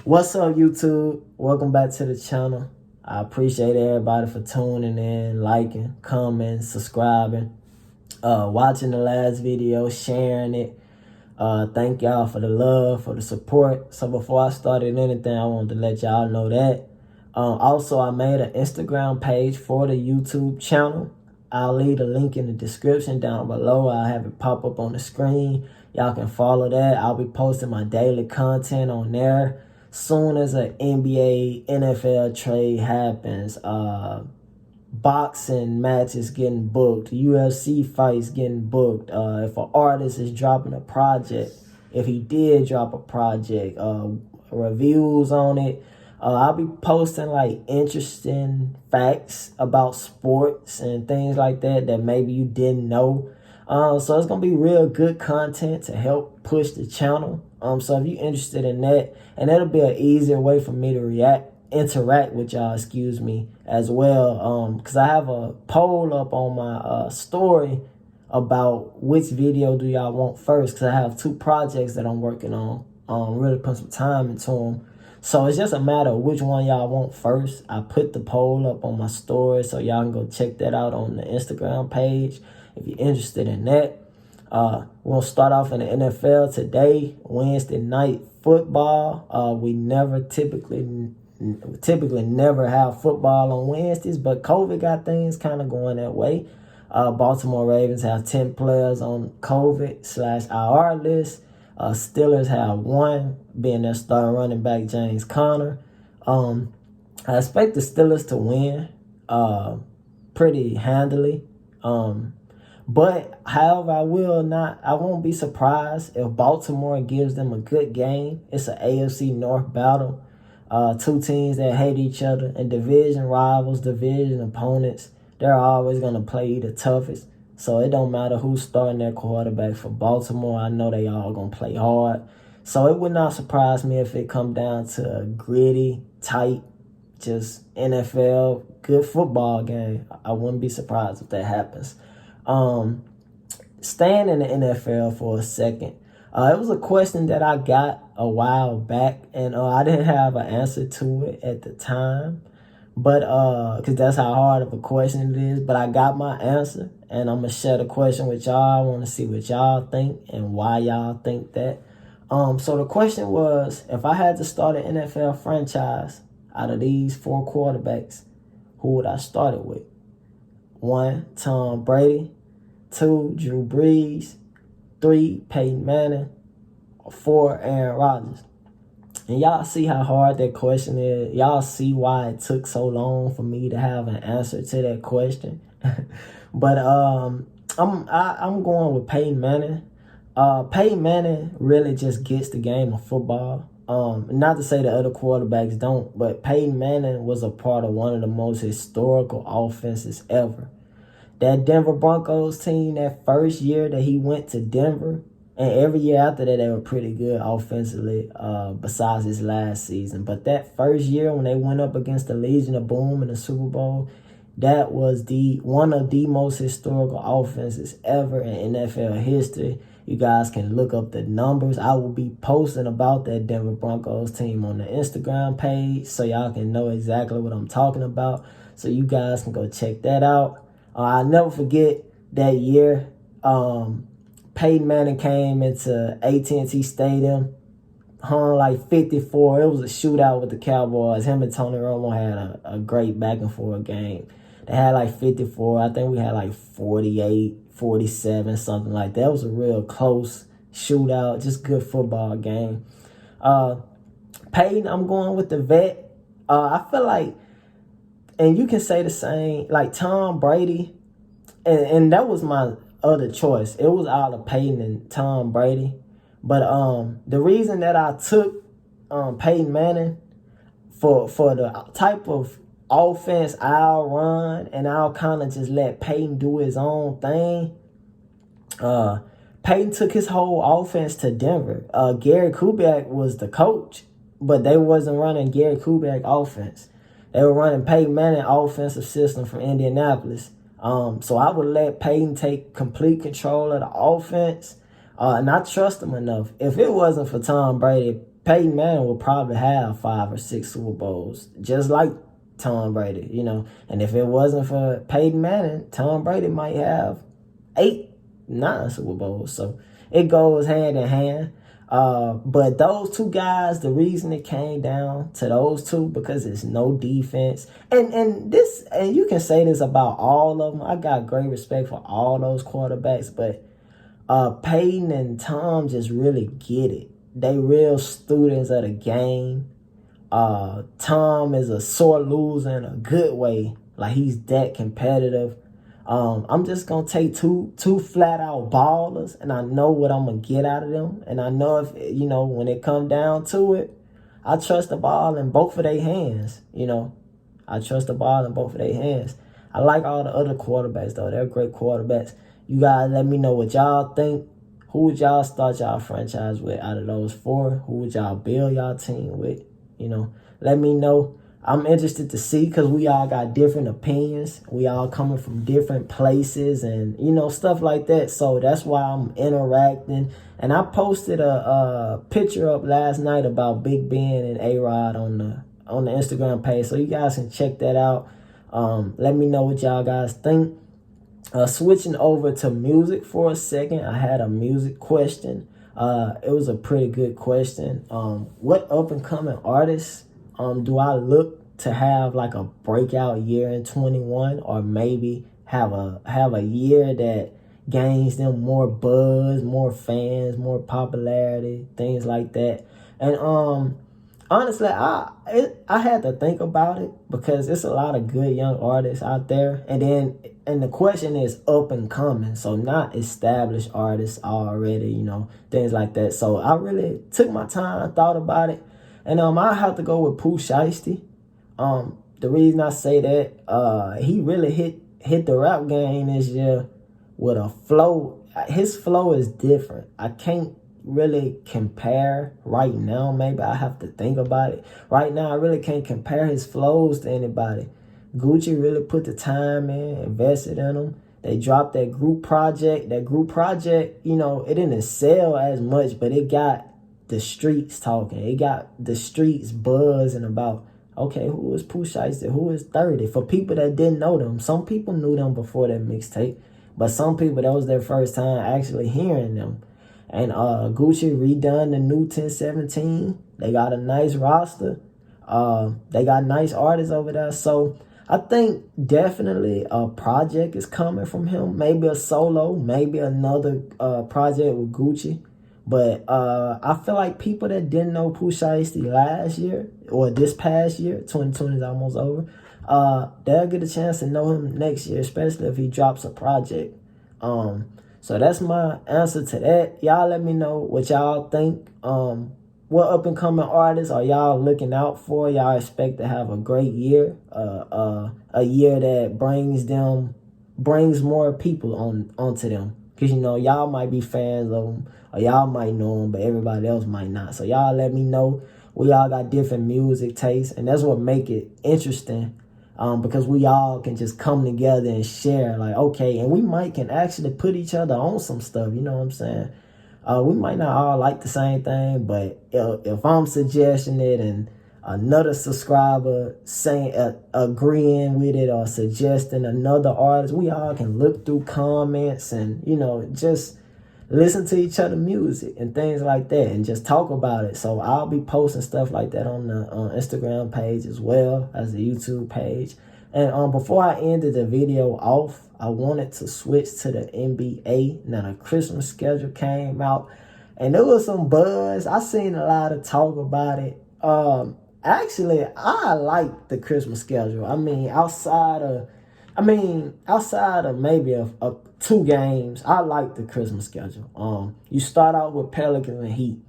What's up, YouTube? Welcome back to the channel. I appreciate everybody for tuning in, liking, commenting, subscribing, watching the last video, sharing it. Thank y'all for the love, for the support. So before I started anything, I wanted to let y'all know that. Also, I made an Instagram page for the YouTube channel. I'll leave the link in the description down below. I'll have it pop up on the screen. Y'all can follow that. I'll be posting my daily content on there. Soon as an NBA, NFL trade happens, boxing matches getting booked, UFC fights getting booked, if an artist is dropping a project, if he did drop a project, reviews on it, I'll be posting like interesting facts about sports and things like that maybe you didn't know. So it's gonna be real good content to help push the channel. So if you're interested in that, and that'll be an easier way for me to interact with y'all, as well. Because I have a poll up on my story about which video do y'all want first. Because I have 2 projects that I'm working on. Really put some time into them. So it's just a matter of which one y'all want first. I put the poll up on my story, so y'all can go check that out on the Instagram page if you're interested in that. We'll start off in the NFL today, Wednesday night football. We typically never have football on Wednesdays, but COVID got things kind of going that way. Baltimore Ravens have 10 players on COVID/IR list. Steelers have 1, being their star running back James Conner. I expect the Steelers to win pretty handily. But however, I won't be surprised if Baltimore gives them a good game. It's an AFC North battle. 2 teams that hate each other, and division rivals, division opponents, they're always going to play the toughest. So it don't matter who's starting their quarterback for Baltimore. I know they all going to play hard. So it would not surprise me if it come down to a gritty, tight, just NFL, good football game. I wouldn't be surprised if that happens. Staying in the NFL for a second, it was a question that I got a while back, and I didn't have an answer to it at the time, but because that's how hard of a question it is. But I got my answer, and I'm gonna share the question with y'all. I want to see what y'all think and why y'all think that. So the question was, if I had to start an NFL franchise out of these 4 quarterbacks, who would I start it with? 1, Tom Brady. 2, Drew Brees. 3, Peyton Manning. 4, Aaron Rodgers. And y'all see how hard that question is. Y'all see why it took so long for me to have an answer to that question. But I'm going with Peyton Manning. Peyton Manning really just gets the game of football. Not to say the other quarterbacks don't, but Peyton Manning was a part of one of the most historical offenses ever. That Denver Broncos team, that first year that he went to Denver, and every year after that, they were pretty good offensively, besides his last season. But that first year when they went up against the Legion of Boom in the Super Bowl, that was one of the most historical offenses ever in NFL history. You guys can look up the numbers. I will be posting about that Denver Broncos team on the Instagram page, so y'all can know exactly what I'm talking about. So you guys can go check that out. I'll never forget that year. Peyton Manning came into AT&T Stadium, hung like 54. It was a shootout with the Cowboys. Him and Tony Romo had a great back and forth game. They had like 54. I think we had like 48, 47, something like that. It was a real close shootout, just good football game. Peyton, I'm going with the vet. I feel like, and you can say the same, like Tom Brady, and that was my other choice. It was out of Peyton and Tom Brady. But the reason that I took Peyton Manning for the type of offense I'll run, and I'll kind of just let Peyton do his own thing. Peyton took his whole offense to Denver. Gary Kubiak was the coach, but they wasn't running Gary Kubiak offense. They were running Peyton Manning offensive system from Indianapolis. So I would let Peyton take complete control of the offense. And I trust him enough. If it wasn't for Tom Brady, Peyton Manning will probably have 5 or 6 Super Bowls, just like Tom Brady, you know. And if it wasn't for Peyton Manning, Tom Brady might have 8, 9 Super Bowls. So it goes hand in hand. But those two guys, the reason it came down to those two, because it's no defense. And you can say this about all of them. I got great respect for all those quarterbacks, but Peyton and Tom just really get it. They real students of the game. Tom is a sore loser in a good way. Like, he's that competitive. I'm just gonna take two flat out ballers, and I know what I'm gonna get out of them. And I know, if when it come down to it, I trust the ball in both of their hands. I trust the ball in both of their hands. I like all the other quarterbacks though; they're great quarterbacks. You guys, let me know what y'all think. Who would y'all start y'all franchise with out of those 4? Who would y'all build y'all team with? Let me know. I'm interested to see, because we all got different opinions. We all coming from different places and, stuff like that. So that's why I'm interacting. And I posted a picture up last night about Big Ben and A-Rod on the Instagram page. So you guys can check that out. Let me know what y'all guys think. Switching over to music for a second, I had a music question. It was a pretty good question. What up-and-coming artists do I look to have like a breakout year in 21, or maybe have a year that gains them more buzz, more fans, more popularity, things like that? And honestly, I had to think about it, because it's a lot of good young artists out there. And the question is up and coming, so not established artists already, things like that. So I really took my time, thought about it, and I have to go with Pooh Shiesty. The reason I say that, he really hit the rap game this year with a flow. His flow is different. I can't really compare right now. Maybe I have to think about it. Right now, I really can't compare his flows to anybody. Gucci really put the time in, invested in them. They dropped that group project. That group project, it didn't sell as much, but it got the streets talking. It got the streets buzzing about, okay, who is Pooh Shiesty? Who is 30? For people that didn't know them. Some people knew them before that mixtape, but some people, that was their first time actually hearing them. And Gucci redone the new 1017. They got a nice roster. They got nice artists over there. So I think definitely a project is coming from him. Maybe a solo, maybe another project with Gucci. But I feel like people that didn't know Pooh Shiesty last year, or this past year, 2020 is almost over, they'll get a chance to know him next year, especially if he drops a project. So that's my answer to that. Y'all let me know what y'all think. What up-and-coming artists are y'all looking out for? Y'all expect to have a great year, a year that brings more people onto them. Because, y'all might be fans of them, or y'all might know them, but everybody else might not. So y'all let me know. We all got different music tastes, and that's what make it interesting, because we all can just come together and share, like, okay, and we can actually put each other on some stuff, you know what I'm saying? We might not all like the same thing, but if I'm suggesting it and another subscriber agreeing with it, or suggesting another artist, we all can look through comments and, just listen to each other music and things like that, and just talk about it. So I'll be posting stuff like that on the Instagram page as well as the YouTube page. And before I ended the video off, I wanted to switch to the NBA. Now the Christmas schedule came out, and there was some buzz. I seen a lot of talk about it. Actually, I like the Christmas schedule. I mean, outside of maybe a 2 games, I like the Christmas schedule. You start out with Pelicans and Heat.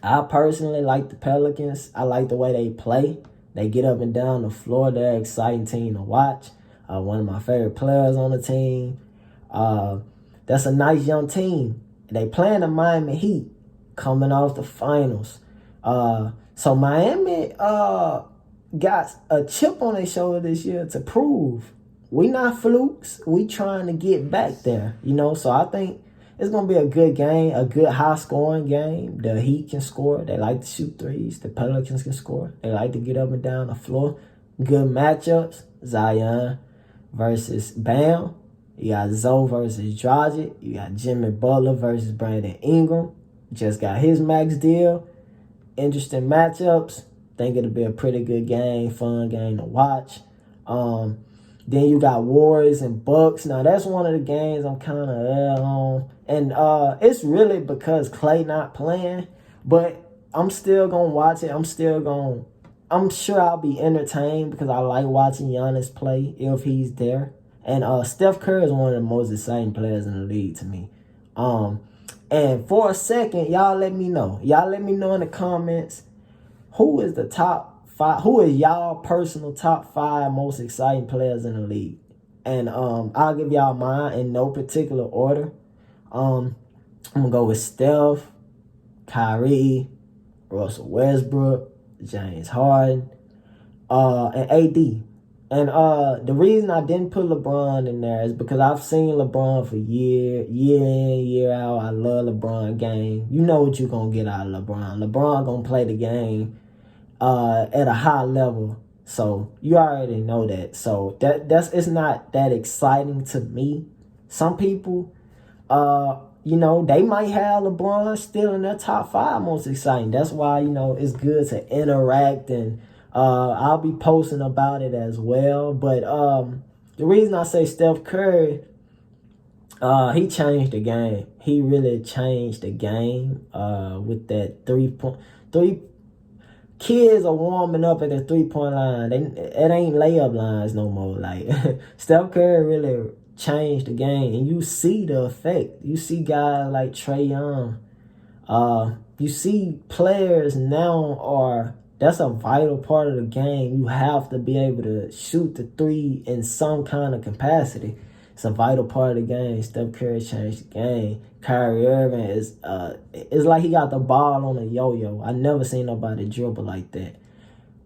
I personally like the Pelicans. I like the way they play. They get up and down the floor. They're an exciting team to watch. One of my favorite players on the team. That's a nice young team. They playing the Miami Heat, coming off the finals. So Miami got a chip on their shoulder this year to prove we not flukes. We trying to get back there, So I think it's gonna be a good game, a good high scoring game. The Heat can score. They like to shoot threes. The Pelicans can score. They like to get up and down the floor. Good matchups. Zion versus Bam. You got Zoe versus Dragic. You got Jimmy Butler versus Brandon Ingram. Just got his max deal. Interesting matchups. Think it'll be a pretty good game, fun game to watch. Then you got Warriors and Bucks. Now that's one of the games I'm kind of on, and it's really because Clay not playing, but I'm still gonna watch it. I'm sure I'll be entertained because I like watching Giannis play if he's there. And Steph Curry is one of the most exciting players in the league to me. And for a second, y'all let me know. Y'all let me know in the comments who is the top 5. Who is y'all personal top 5 most exciting players in the league? And I'll give y'all mine in no particular order. I'm gonna go with Steph, Kyrie, Russell Westbrook, James Harden, and AD. And the reason I didn't put LeBron in there is because I've seen LeBron for year in, year out. I love LeBron game. You know what you're going to get out of LeBron. LeBron going to play the game at a high level. So you already know that. So it's not that exciting to me. Some people, they might have LeBron still in their top 5 most exciting. That's why, it's good to interact, and I'll be posting about it as well. But the reason I say Steph Curry, he changed the game. He really changed the game with that 3 kids are warming up at the 3-point line. It ain't layup lines no more. Like Steph Curry really changed the game, and you see the effect. You see guys like Trae Young. You see players now that's a vital part of the game. You have to be able to shoot the 3 in some kind of capacity. It's a vital part of the game. Steph Curry changed the game. Kyrie Irving it's like he got the ball on a yo-yo. I never seen nobody dribble like that.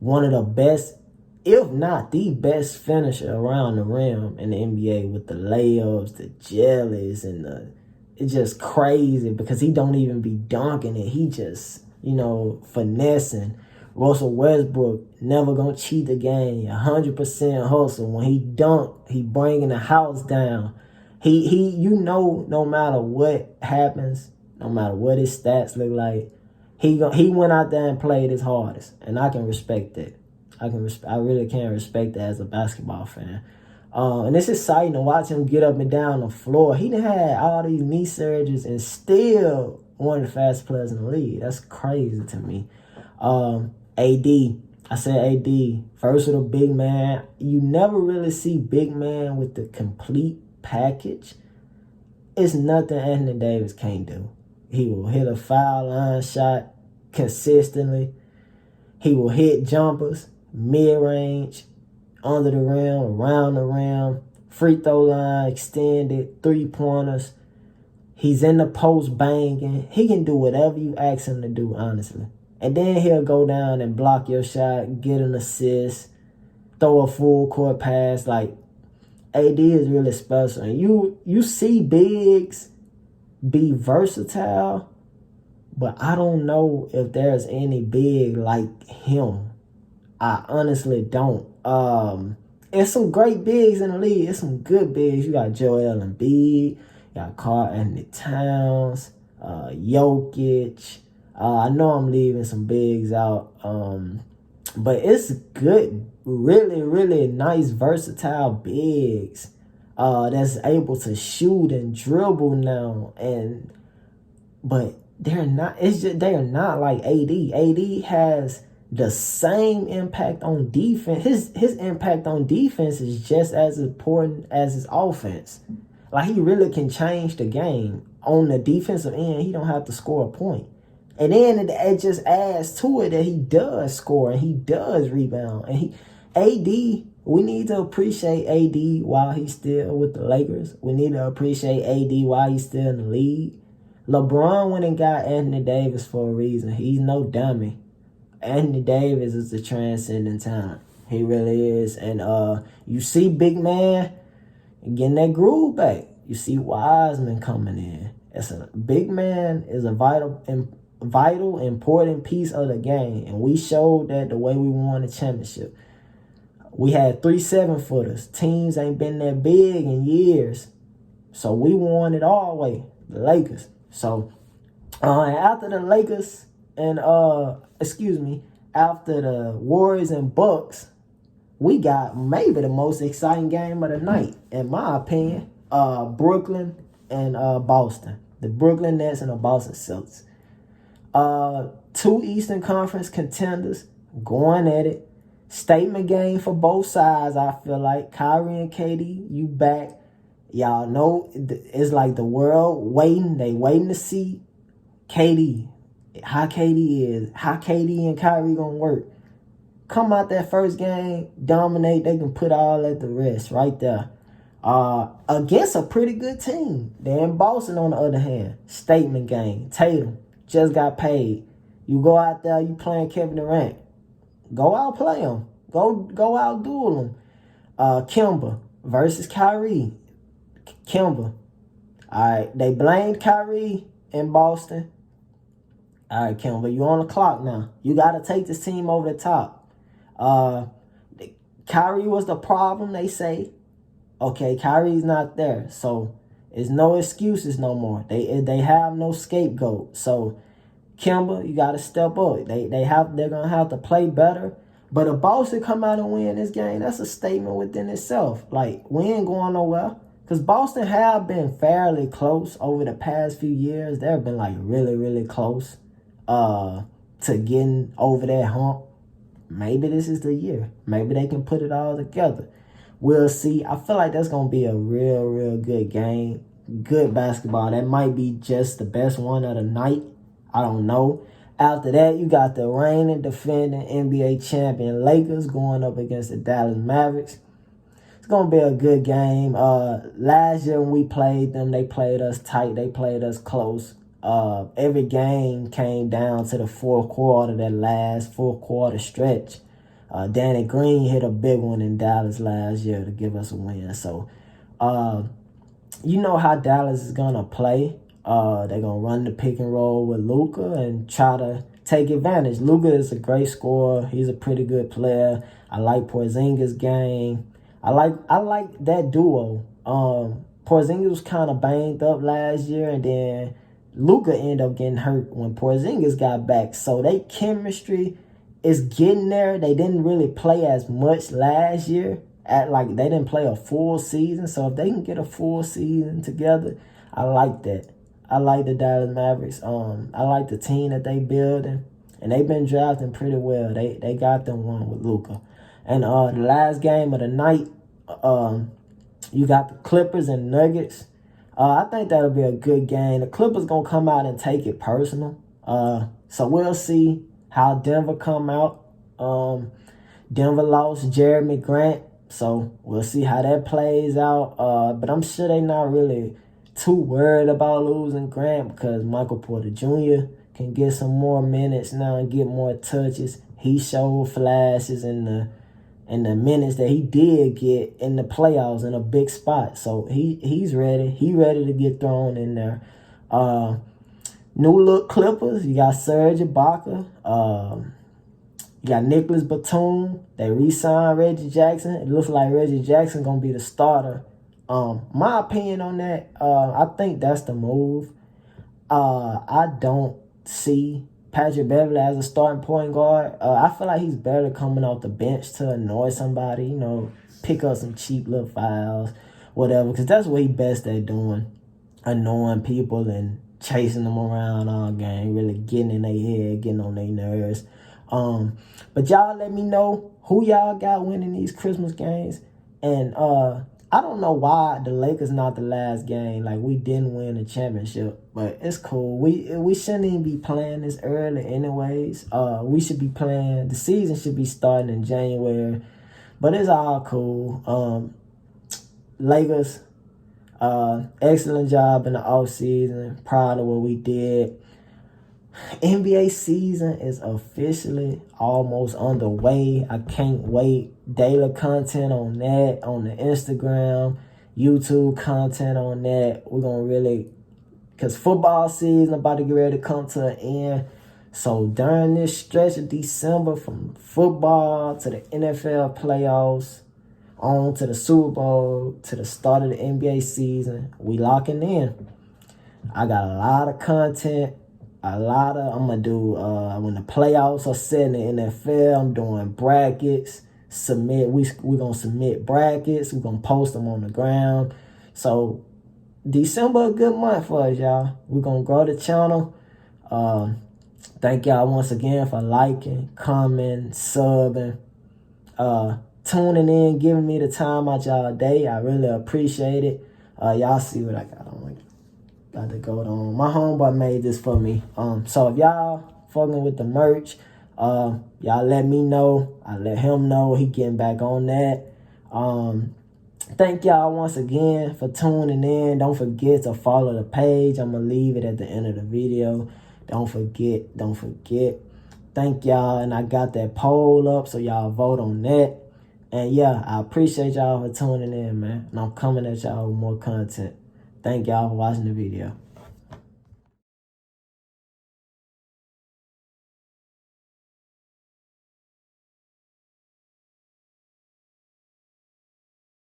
One of the best, if not the best finisher around the rim in the NBA with the layups, the jellies, and it's just crazy because he don't even be dunking it. He just, finessing. Russell Westbrook never gonna cheat the game. 100% hustle. When he dunk, he bringing the house down. He no matter what happens, no matter what his stats look like, he went out there and played his hardest, and I can respect that. I really can respect that as a basketball fan. And it's exciting to watch him get up and down the floor. He done had all these knee surgeries and still one of the fastest players in the league. That's crazy to me. AD. I said AD. Versatile big man. You never really see big man with the complete package. It's nothing Anthony Davis can't do. He will hit a foul line shot consistently. He will hit jumpers, mid-range, under the rim, around the rim, free throw line, extended, 3-pointers. He's in the post banging. He can do whatever you ask him to do, honestly. And then he'll go down and block your shot, get an assist, throw a full court pass. Like, AD is really special. And you see bigs be versatile, but I don't know if there's any big like him. I honestly don't. It's some great bigs in the league. It's some good bigs. You got Joel Embiid, you got Karl-Anthony Towns, Jokic. I know I'm leaving some bigs out, but it's good, really, really nice, versatile bigs that's able to shoot and dribble now. But they're not. They are not like AD. AD has the same impact on defense. His impact on defense is just as important as his offense. Like, he really can change the game on the defensive end. He don't have to score a point. And then it just adds to it that he does score and he does rebound. And we need to appreciate AD while he's still with the Lakers. We need to appreciate AD while he's still in the league. LeBron went and got Anthony Davis for a reason. He's no dummy. Anthony Davis is a transcendent talent. He really is. And you see big man getting that groove back. You see Wiseman coming in. It's a big man is a vital, important piece of the game, and we showed that the way we won the championship. We had 3 7-footers. Teams ain't been that big in years, so we won it all the way. The Lakers. So after the Lakers and after the Warriors and Bucks, we got maybe the most exciting game of the night, in my opinion. Brooklyn and Boston. The Brooklyn Nets and the Boston Celtics. 2 Eastern Conference contenders going at it. Statement game for both sides, I feel like. Kyrie and KD, you back. Y'all know it's like the world waiting. They waiting to see KD. How KD is. How KD and Kyrie gonna work. Come out that first game, dominate. They can put all at the rest right there. Against a pretty good team. Then Boston, on the other hand, statement game. Tatum just got paid. You go out there, you playing Kevin Durant. Go out play him. Go out duel him. Kemba versus Kyrie. Kemba. All right, they blamed Kyrie in Boston. All right, Kemba, you on the clock now. You got to take this team over the top. Kyrie was the problem, they say. Okay, Kyrie's not there, so it's no excuses no more. They have no scapegoat. So Kemba, you got to step up. They're gonna have to play better. But if Boston come out and win this game, that's a statement within itself. Like, we ain't going nowhere. Because Boston have been fairly close over the past few years. They've been, like, really, really close to getting over that hump. Maybe this is the year. Maybe they can put it all together. We'll see. I feel like that's going to be a real, real good game. Good basketball. That might be just the best one of the night. I don't know. After that, you got the reigning, defending NBA champion Lakers going up against the Dallas Mavericks. It's going to be a good game. Last year when we played them, they played us tight. They played us close. Every game came down to the fourth quarter, that last fourth-quarter stretch. Danny Green hit a big one in Dallas last year to give us a win. So, you know how Dallas is going to play. They're going to run the pick and roll with Luka and try to take advantage. Luka is a great scorer. He's a pretty good player. I like Porzingis' game. I like that duo. Porzingis was kind of banged up last year, and then Luka ended up getting hurt when Porzingis got back. So their chemistry is getting there. They didn't really play as much last year. They didn't play a full season. So if they can get a full season together, I like that. I like the Dallas Mavericks. I like the team that they building, and they've been drafting pretty well. They got them one with Luka. And the last game of the night, you got the Clippers and Nuggets. I think that'll be a good game. The Clippers gonna come out and take it personal. So we'll see how Denver come out. Denver lost Jeremy Grant, so we'll see how that plays out. But I'm sure they're not really too worried about losing Grant because Michael Porter Jr. can get some more minutes now and get more touches. He showed flashes in the minutes that he did get in the playoffs in a big spot. So he's ready. He ready to get thrown in there. New look Clippers. You got Serge Ibaka. You got Nicholas Batum. They re-signed Reggie Jackson. It looks like Reggie Jackson gonna be the starter. My opinion on that, I think that's the move. I don't see Patrick Beverley as a starting point guard. I feel like he's better coming off the bench to annoy somebody, pick up some cheap little fouls, whatever, because that's what he's best at doing, annoying people and chasing them around all game, really getting in their head, getting on their nerves. But y'all let me know who y'all got winning these Christmas games. And I don't know why the Lakers not the last game. Like, we didn't win the championship, but it's cool. We shouldn't even be playing this early anyways. We should be playing, the season should be starting in January, but it's all cool. Lakers, excellent job in the offseason. Proud of what we did. NBA season is officially almost underway. I can't wait. Daily content on that, on the Instagram, YouTube content on that. We're going to really because football season about to get ready to come to an end. So during this stretch of December, from football to the NFL playoffs, on to the Super Bowl, to the start of the NBA season, we locking in. I got a lot of content. I'm going to do, when the playoffs are set in the NFL, I'm doing brackets. We're going to submit brackets. We're going to post them on the ground. So December a good month for us, y'all. We're going to grow the channel. Thank y'all once again for liking, commenting, subbing, tuning in, giving me the time out y'all day. I really appreciate it. Y'all see what I got on. Got to go on. My homeboy made this for me. So if y'all fucking with the merch, y'all let me know. I let him know. He getting back on that. Thank y'all once again for tuning in. Don't forget to follow the page. I'm going to leave it at the end of the video. Don't forget. Thank y'all. And I got that poll up, so y'all vote on that. And yeah, I appreciate y'all for tuning in, man. And I'm coming at y'all with more content. Thank y'all for watching the video.